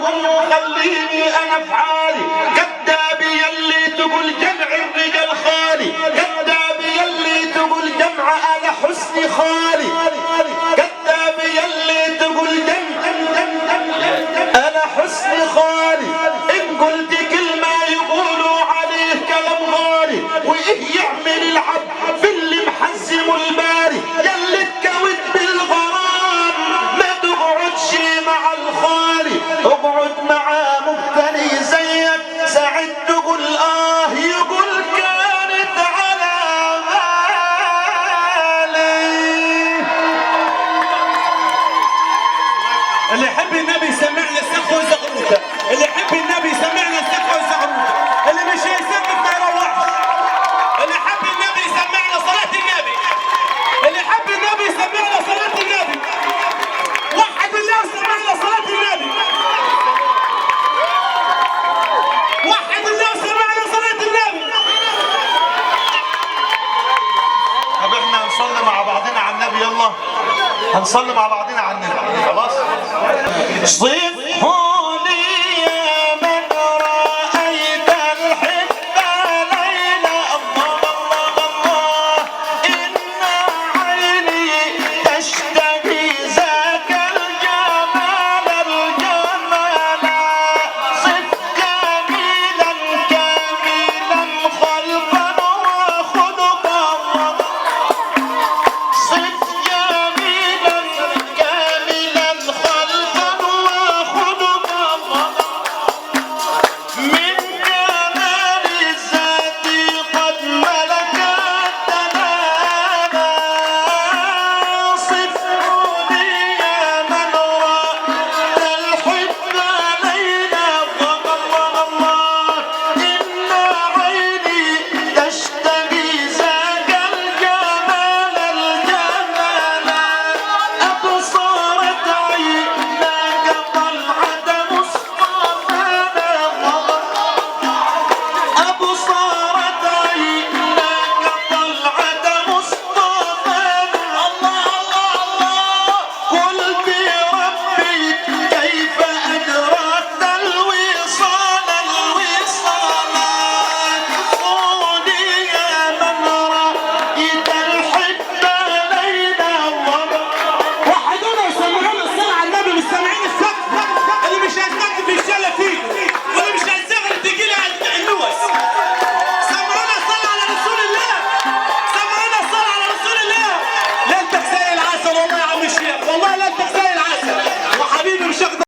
عنهم وخليني انا في حالي. كذاب يلي تقول جمع الرجال خالي، كذاب يلي تقول جمع انا حسني خالي، كذاب يلي تقول جمع انا حسني خالي. ان قلت كلمه يقولوا عليه كلام غالي، وايه يعمل العبد في اللي محزم الباري. يلي اتكوت بالغرام ما تقعدش مع الخالي، اقعد مع مبتلي زيك ساعد تقول يقول كانت على بالي. اللي يحب النبي يسمعنا السقف والزغروطه، اللي يحب النبي يسمعنا السقف والزغروطه، اللي مش هيسقف ما يروحش. اللي يحب النبي يسمعنا صلاه النبي، اللي يحب النبي يسمعنا صلاه النبي. وحد الله وسمعنا صلاه النبي، وحد الله وسمعنا صلاه النبي. طب احنا هنصلي مع بعضنا على النبي، يلا هنصلي مع بعضنا على النبي خلاص. صيف